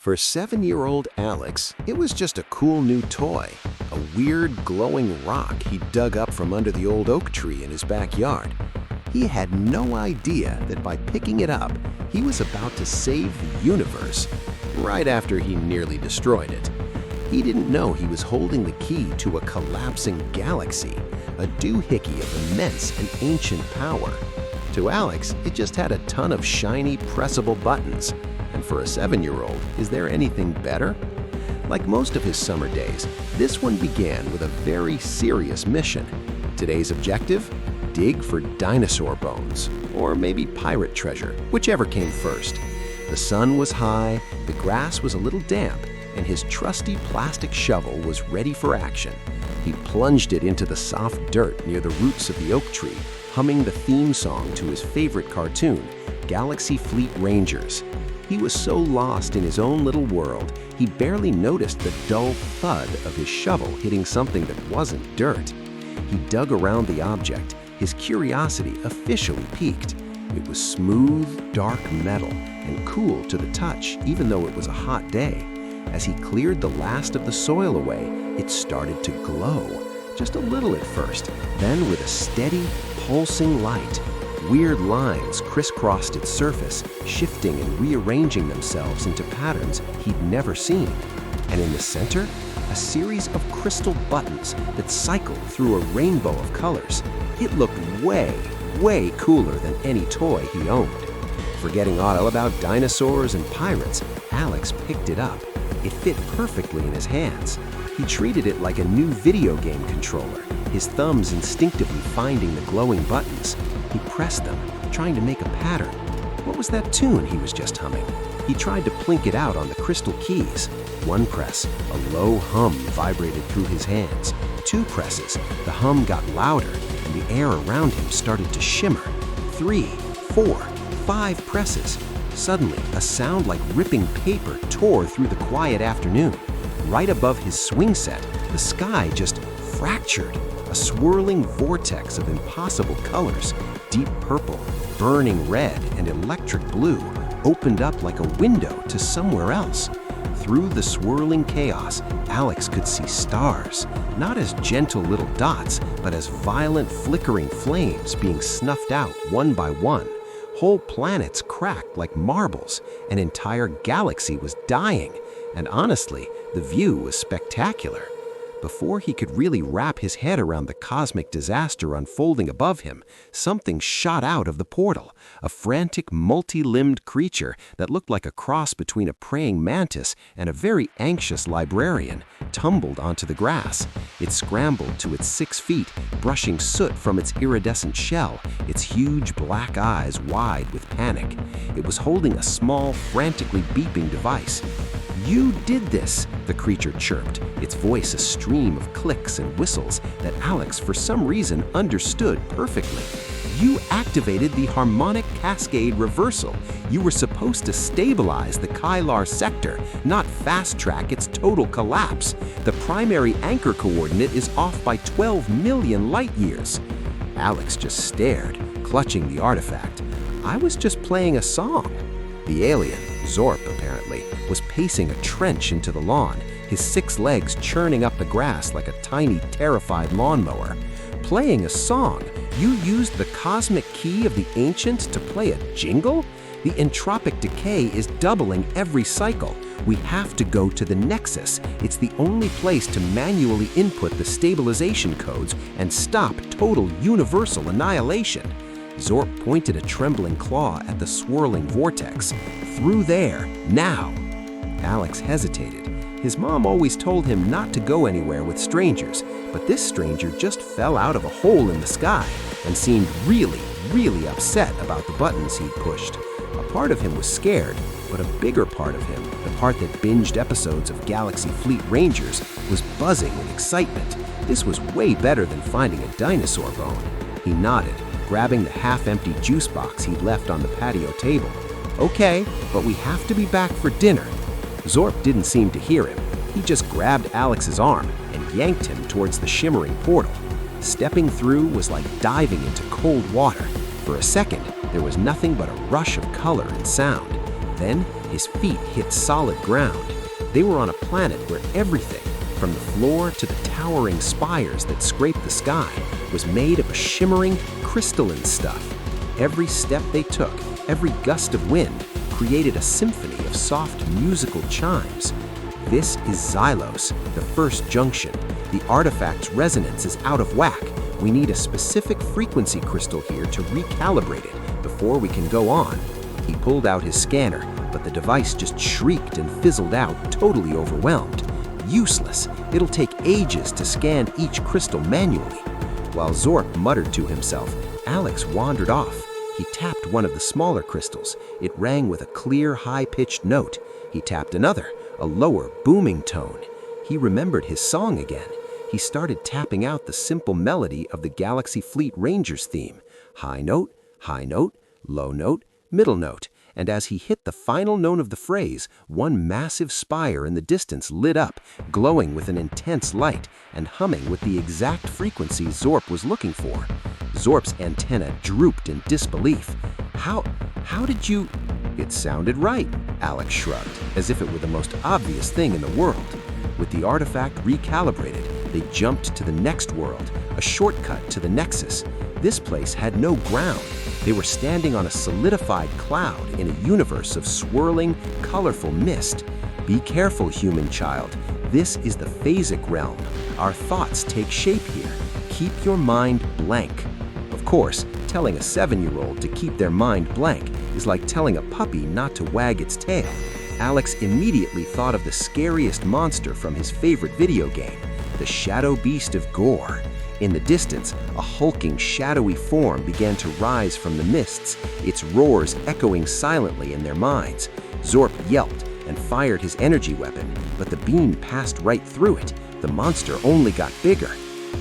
For 7-year-old Alex, it was just a cool new toy, a weird glowing rock he dug up from under the old oak tree in his backyard. He had no idea that by picking it up, he was about to save the universe, right after he nearly destroyed it. He didn't know he was holding the key to a collapsing galaxy, a doohickey of immense and ancient power. To Alex, it just had a ton of shiny, pressable buttons. And for a 7-year-old, is there anything better? Like most of his summer days, this one began with a very serious mission. Today's objective? Dig for dinosaur bones, or maybe pirate treasure, whichever came first. The sun was high, the grass was a little damp, and his trusty plastic shovel was ready for action. He plunged it into the soft dirt near the roots of the oak tree, humming the theme song to his favorite cartoon, Galaxy Fleet Rangers. He was so lost in his own little world, he barely noticed the dull thud of his shovel hitting something that wasn't dirt. He dug around the object, his curiosity officially piqued. It was smooth, dark metal and cool to the touch, even though it was a hot day. As he cleared the last of the soil away, it started to glow, just a little at first, then with a steady, pulsing light. Weird lines crisscrossed its surface, shifting and rearranging themselves into patterns he'd never seen. And in the center, a series of crystal buttons that cycled through a rainbow of colors. It looked way, way cooler than any toy he owned. Forgetting all about dinosaurs and pirates, Alex picked it up. It fit perfectly in his hands. He treated it like a new video game controller, his thumbs instinctively finding the glowing buttons. He pressed them, trying to make a pattern. What was that tune he was just humming? He tried to plink it out on the crystal keys. One press, a low hum vibrated through his hands. 2 presses, the hum got louder and the air around him started to shimmer. 3, 4, 5 presses. Suddenly, a sound like ripping paper tore through the quiet afternoon. Right above his swing set, the sky just fractured. A swirling vortex of impossible colors, deep purple, burning red, and electric blue, opened up like a window to somewhere else. Through the swirling chaos, Alex could see stars, not as gentle little dots, but as violent flickering flames being snuffed out one by one. Whole planets cracked like marbles. An entire galaxy was dying, and honestly, the view was spectacular. Before he could really wrap his head around the cosmic disaster unfolding above him, something shot out of the portal. A frantic, multi-limbed creature that looked like a cross between a praying mantis and a very anxious librarian tumbled onto the grass. It scrambled to its 6 feet, brushing soot from its iridescent shell, its huge black eyes wide with panic. It was holding a small, frantically beeping device. "You did this," the creature chirped, its voice a stream of clicks and whistles that Alex, for some reason, understood perfectly. "You activated the harmonic cascade reversal. You were supposed to stabilize the Kylar sector, not fast-track its total collapse. The primary anchor coordinate is off by 12 million light-years." Alex just stared, clutching the artifact. "I was just playing a song." The alien, Zorp apparently, was pacing a trench into the lawn, his 6 legs churning up the grass like a tiny, terrified lawnmower. "Playing a song? You used the cosmic key of the ancients to play a jingle? The entropic decay is doubling every cycle. We have to go to the Nexus. It's the only place to manually input the stabilization codes and stop total universal annihilation." Zorp pointed a trembling claw at the swirling vortex. "Through there, now!" Alex hesitated. His mom always told him not to go anywhere with strangers, but this stranger just fell out of a hole in the sky and seemed really, really upset about the buttons he'd pushed. A part of him was scared, but a bigger part of him, the part that binged episodes of Galaxy Fleet Rangers, was buzzing with excitement. This was way better than finding a dinosaur bone. He nodded, grabbing the half-empty juice box he'd left on the patio table. "Okay, but we have to be back for dinner." Zorp didn't seem to hear him. He just grabbed Alex's arm and yanked him towards the shimmering portal. Stepping through was like diving into cold water. For a second, there was nothing but a rush of color and sound. Then His feet hit solid ground. They were on a planet where everything, from the floor to the towering spires that scraped the sky, was made of a shimmering, crystalline stuff. Every step they took, every gust of wind, created a symphony of soft musical chimes. This is Xylos, the first junction. The artifact's resonance is out of whack. We need a specific frequency crystal here to recalibrate it before we can go on. He pulled out his scanner, but the device just shrieked and fizzled out, totally overwhelmed. Useless. It'll take ages to scan each crystal manually. While Zorp muttered to himself, Alex wandered off. He tapped one of the smaller crystals. It rang with a clear, high-pitched note. He tapped another, a lower, booming tone. He remembered his song again. He started tapping out the simple melody of the Galaxy Fleet Rangers theme. High note, low note, middle note. And as he hit the final note of the phrase, one massive spire in the distance lit up, glowing with an intense light and humming with the exact frequency Zorp was looking for. Zorp's antenna drooped in disbelief. How did you... It sounded right, Alex shrugged, as if it were the most obvious thing in the world. With the artifact recalibrated, they jumped to the next world, a shortcut to the Nexus. This place had no ground. They were standing on a solidified cloud in a universe of swirling, colorful mist. Be careful, human child. This is the phasic realm. Our thoughts take shape here. Keep your mind blank. Of course, telling a 7-year-old to keep their mind blank is like telling a puppy not to wag its tail. Alex immediately thought of the scariest monster from his favorite video game, the Shadow Beast of Gore. In the distance, a hulking, shadowy form began to rise from the mists, its roars echoing silently in their minds. Zorp yelped and fired his energy weapon, but the beam passed right through it. The monster only got bigger.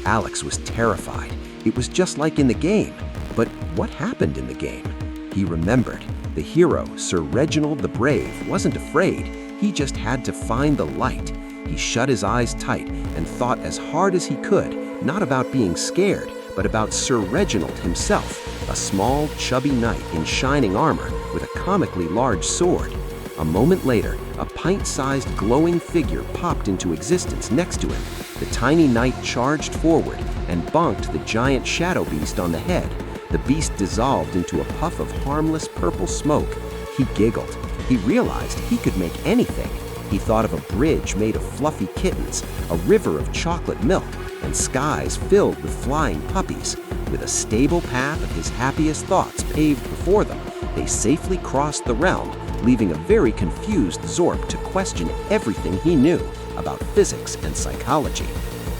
Alex was terrified. It was just like in the game. But what happened in the game? He remembered. The hero, Sir Reginald the Brave, wasn't afraid. He just had to find the light. He shut his eyes tight and thought as hard as he could, not about being scared, but about Sir Reginald himself, a small, chubby knight in shining armor with a comically large sword. A moment later, a pint-sized glowing figure popped into existence next to him. The tiny knight charged forward and bonked the giant shadow beast on the head. The beast dissolved into a puff of harmless purple smoke. He giggled. He realized he could make anything. He thought of a bridge made of fluffy kittens, a river of chocolate milk, and skies filled with flying puppies. With a stable path of his happiest thoughts paved before them, they safely crossed the realm, leaving a very confused Zorp to question everything he knew about physics and psychology.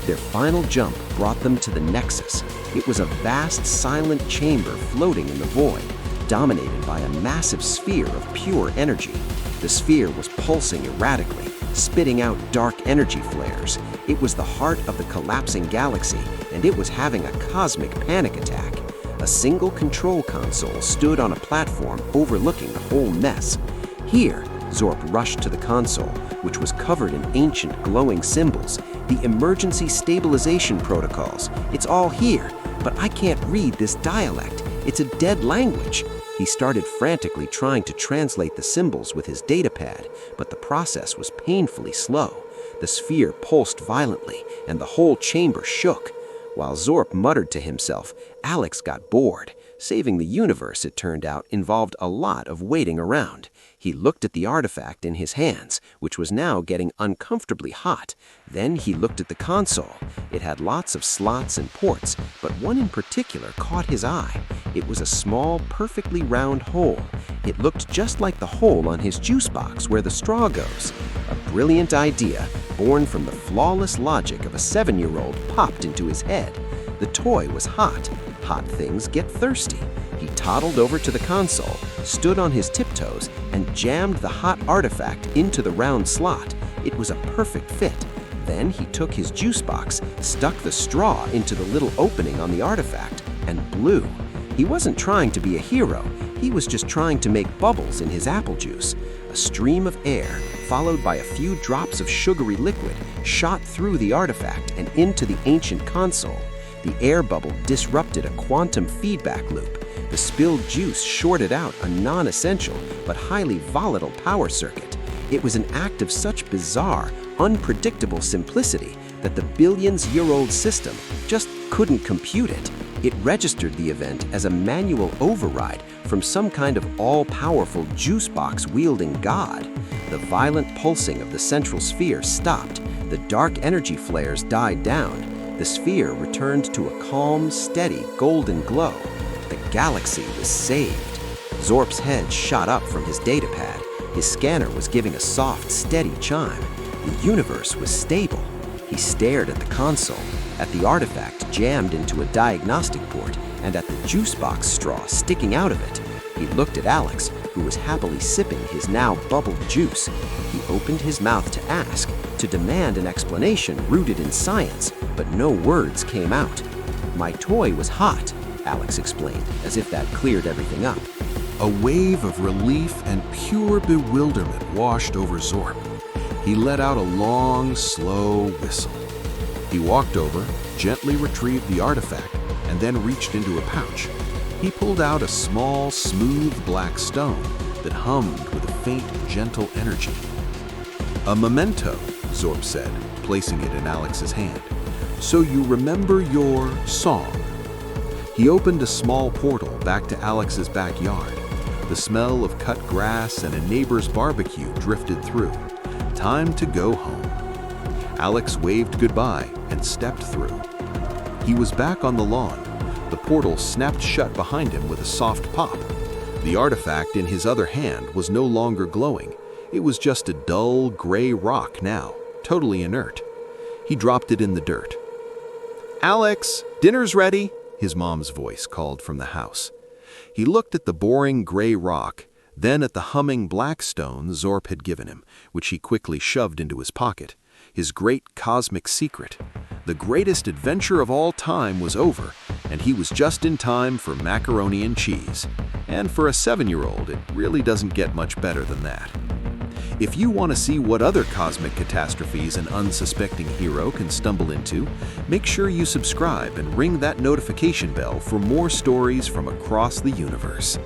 Their final jump brought them to the Nexus. It was a vast, silent chamber floating in the void, dominated by a massive sphere of pure energy. The sphere was pulsing erratically, spitting out dark energy flares. It was the heart of the collapsing galaxy, and it was having a cosmic panic attack. A single control console stood on a platform overlooking the whole mess. Here, Zorp rushed to the console, which was covered in ancient glowing symbols. The emergency stabilization protocols. It's all here, but I can't read this dialect. It's a dead language. He started frantically trying to translate the symbols with his datapad, but the process was painfully slow. The sphere pulsed violently, and the whole chamber shook. While Zorp muttered to himself, Alex got bored. Saving the universe, it turned out, involved a lot of waiting around. He looked at the artifact in his hands, which was now getting uncomfortably hot. Then he looked at the console. It had lots of slots and ports, but one in particular caught his eye. It was a small, perfectly round hole. It looked just like the hole on his juice box where the straw goes. A brilliant idea, born from the flawless logic of a 7-year-old, popped into his head. The toy was hot. Hot things get thirsty. He toddled over to the console, stood on his tiptoes, and jammed the hot artifact into the round slot. It was a perfect fit. Then he took his juice box, stuck the straw into the little opening on the artifact, and blew. He wasn't trying to be a hero. He was just trying to make bubbles in his apple juice. A stream of air, followed by a few drops of sugary liquid, shot through the artifact and into the ancient console. The air bubble disrupted a quantum feedback loop. The spilled juice shorted out a non-essential but highly volatile power circuit. It was an act of such bizarre, unpredictable simplicity that the billions-year-old system just couldn't compute it. It registered the event as a manual override from some kind of all-powerful juice box-wielding god. The violent pulsing of the central sphere stopped. The dark energy flares died down. The sphere returned to a calm, steady, golden glow. The galaxy was saved. Zorp's head shot up from his datapad. His scanner was giving a soft, steady chime. The universe was stable. He stared at the console, at the artifact jammed into a diagnostic port, and at the juice box straw sticking out of it. He looked at Alex, who was happily sipping his now bubbled juice. He opened his mouth to ask, to demand an explanation rooted in science, but no words came out. "My toy was hot," Alex explained, as if that cleared everything up. A wave of relief and pure bewilderment washed over Zorp. He let out a long, slow whistle. He walked over, gently retrieved the artifact, and then reached into a pouch. He pulled out a small, smooth black stone that hummed with a faint, gentle energy. "A memento," Zorp said, placing it in Alex's hand. "So you remember your song." He opened a small portal back to Alex's backyard. The smell of cut grass and a neighbor's barbecue drifted through. Time to go home. Alex waved goodbye and stepped through. He was back on the lawn. The portal snapped shut behind him with a soft pop. The artifact in his other hand was no longer glowing. It was just a dull, gray rock now, totally inert. He dropped it in the dirt. "Alex, dinner's ready," his mom's voice called from the house. He looked at the boring gray rock, then at the humming black stone Zorp had given him, which he quickly shoved into his pocket. His great cosmic secret. The greatest adventure of all time was over, and he was just in time for macaroni and cheese. And for a 7-year-old, it really doesn't get much better than that. If you want to see what other cosmic catastrophes an unsuspecting hero can stumble into, make sure you subscribe and ring that notification bell for more stories from across the universe.